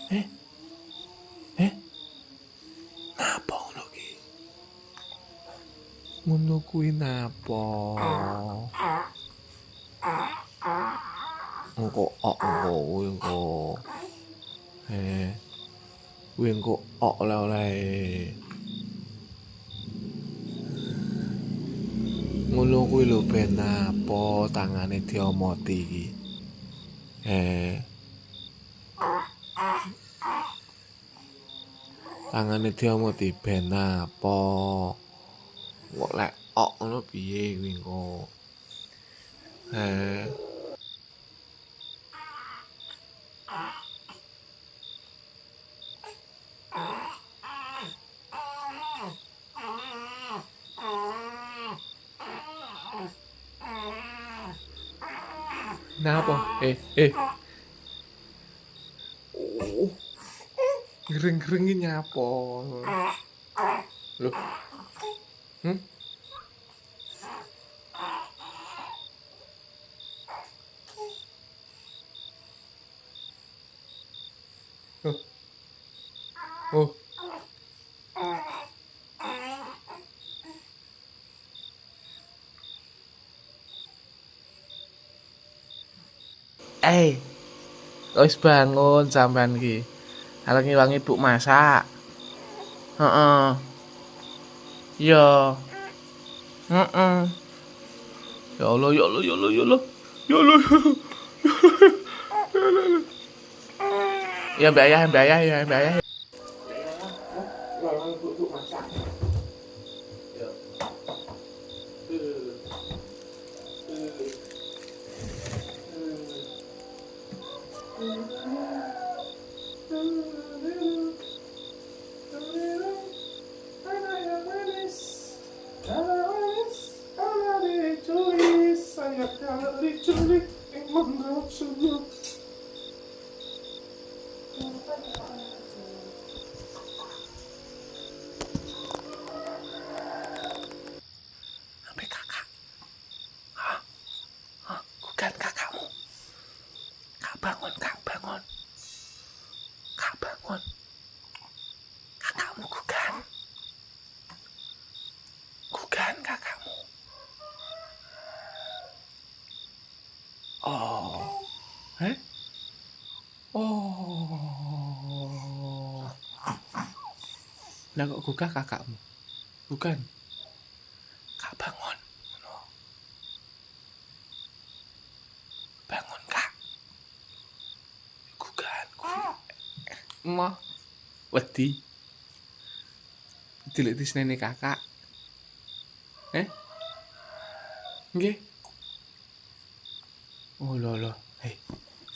Eh, eh, napa ngono ki? Ngono kuwi napa? Engko kuwi engko. Eh, kuwi engko oleh-oleh. Ngono kuwi lho ben napa tangane diomoti iki. Tangane diomoti ben napa? Kok lek ngono piye kuwi engko? Eh, napa? Oh, gering-gering iki nyapa? Loh, hm? Oh, oh. Wis bangun sampean iki. Arep ngiwangi Ibu masak. Heeh. Iya. Heeh. Ya Allah, ya Allah, ya Allah, ya Allah. Ya Allah. Ya Mbak Ayah, Mbak Ayah, ya Mbak Ayah. Ibu masak. Ya. Sampai kakak. Hah? Hah? Bukan kakakmu. Kak bangun, kak bangun. Kak bangun. Kakakmu bukan. Bukan kakakmu. Oh. Oh. Lah kok gugah kakakmu? Bukan. Kak bangun. Bangun kak. Gugahan. Emah. Wedi. Dilek disnene kakak. Nggih. Oh lho.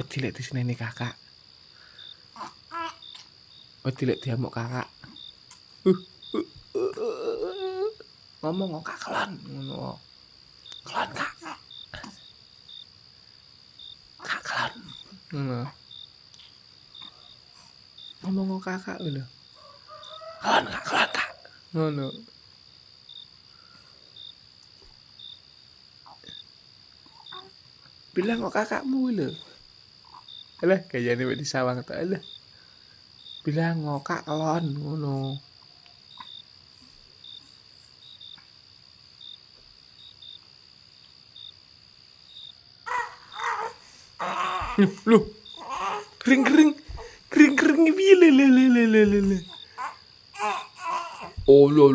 Wedi lek disnene kakak. Wedi lek diamuk kakak. Ngomong kok kelon ngono. Kelon kak. Kak kelon. Ngono. Ngomong kok kakak lho. Kelon kak. Ngono. Bilang kok kakakmu lho. Alah gayane wis disawang tok alah. Bilang kok kak kelon ngono. Loh. Kering piye le. Oh loh.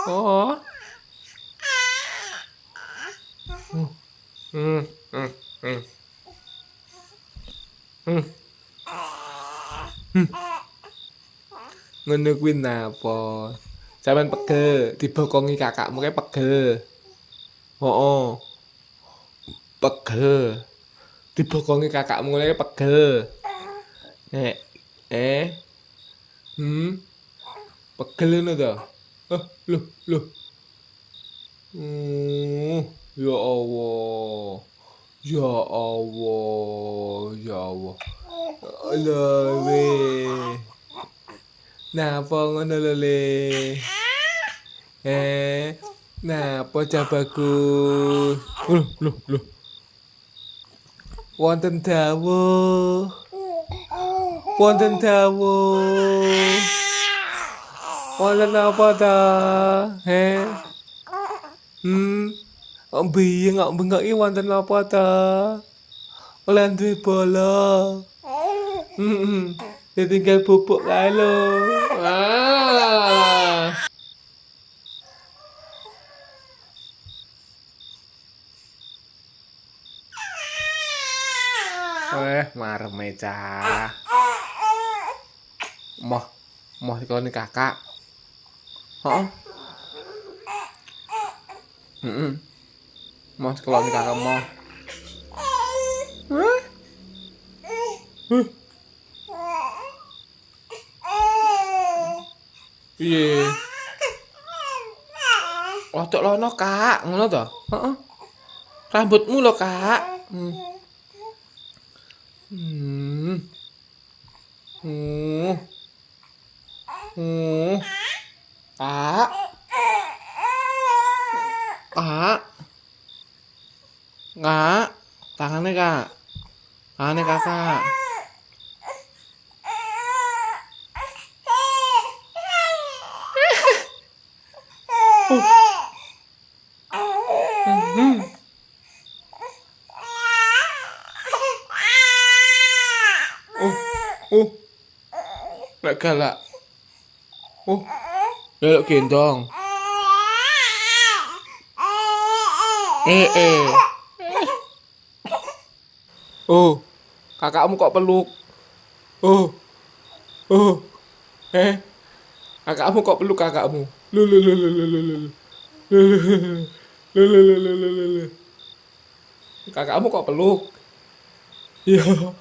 Oh. Ngono kuwi napa? Sampeyan pegel dibokongi kakakmu kae pegel. Heeh. Pegel. Dibokongi kakakmu kae pegel. Pegel ngono to? Loh. Ya Allah. Ya Allah. Alah weh. Napa ngono lho le? Nah, pocah bagus. Loh. Wonten dawuh. Wonten dawuh. Wonten apa ta? He? Kok biyen kok bengok iki wonten apa ta? Oleh duwe bola. Ditinggal bubuk kae lho. Marem cah. Moh dikoni kakak. Heeh. Moh sekoloni kakak moh. Piye? Ojo lono, Kak. Ngono to? Heeh. Rambutmu lho, Kak. Kak. Kak. Kak. Tangannya, Kak. Tangannya Kakak. Lek galak. Lek gendong. Kakakmu kok peluk. Kakakmu kok peluk kakakmu. Kakakmu kok peluk. Iya.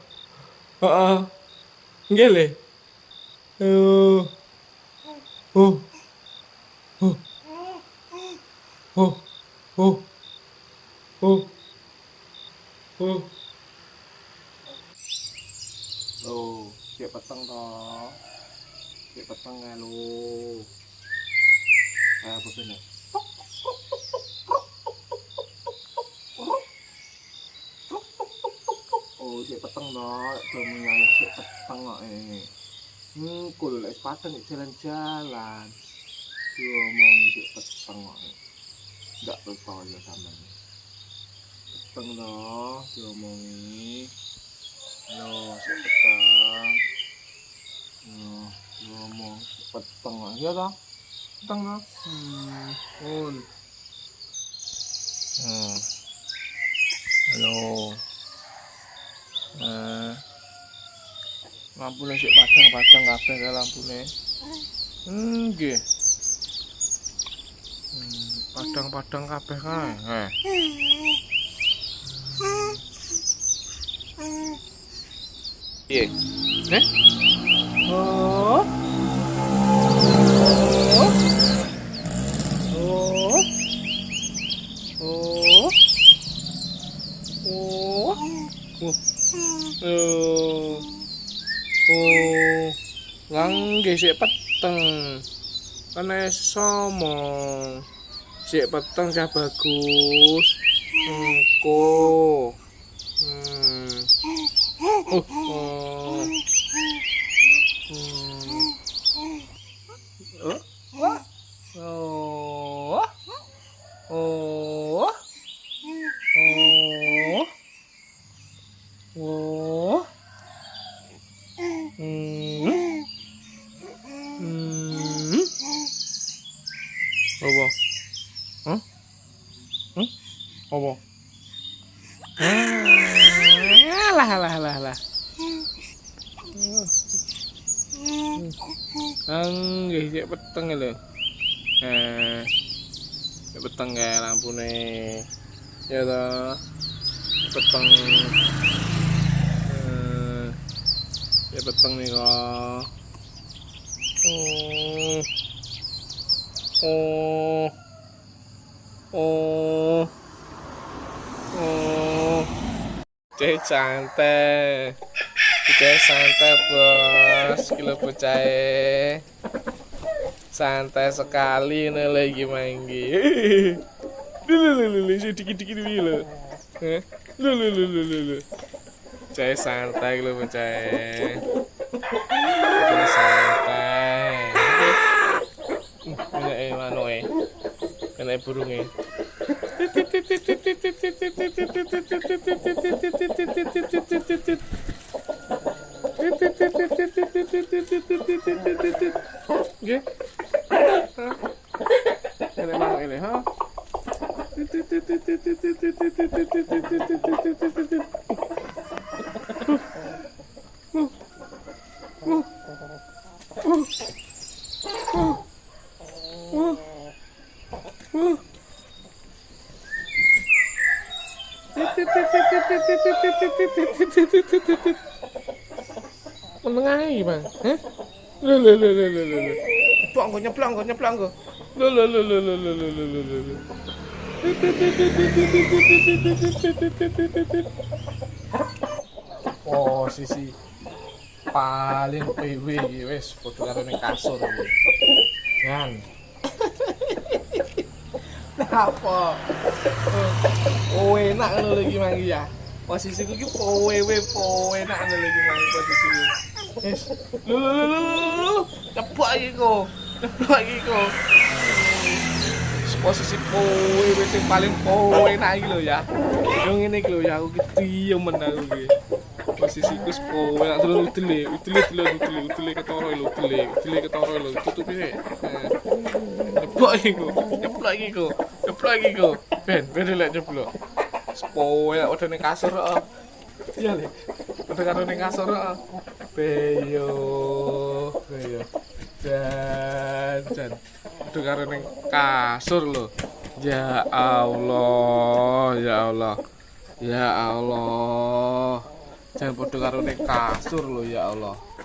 Heeh. Nggih le. Oh. Oh. Oh. Oh. Oh. Oh. Oh. Oh, siap peteng toh. Siap peteng ya lo. Kayak apa bener? Oh, siap peteng toh. Kamu nyayang siap peteng kok kul es pateng jalan-jalan. Ngomong siap peteng kok. Enggak percaya sama ini. Peteng toh, diomongi. Yo, siap peteng. Ngomong peteng lah, iya toh? Peteng toh? Halo. Lampune sik padang kabeh kae lampune. Nggih. Padang kabeh kae. Piye? Oh. Nggih sik peteng. Kan somong. Sik peteng cah bagus. Engko. Apa? Apa? Alah. Nggih sik peteng lho. Sik peteng kae lampune. Ya toh. Peteng. Sik peteng nih kok. Cek santai bos, kilo bocah. Santai sekali nih lagi manggi. Lulu dikit-dikit dulu. Lulu. Cai santai lu cai. Santai. Ini mano ini burungnya. Oke. Ini mano ini, ha? Menengahi bang, heh? Nyeplang kok. Oh, sisi paling PW wes foto karo ning kasur iki. Jan. Apa? Oh, enak ngono lagi mangi ya. Posisiku iki powe enak ngono lagi mangi posisiku. Wes. Lu. Ceplok iki kok. Posisi powe wis sing paling powe enak iki lho ya. Yo ngene iki lho ya aku ki diemen aku iki. Posisiku powe nak terus utile ketara lho tutup iki. Ceplok iki kok. Ben lek ceplok. Powe nak udah ning kasur kok. Iya le. Udah karo ning kasur kok. Beyo. Jan. Udah karo ning kasur lho. Ya Allah. Jangan podo karo ning kasur lho ya Allah.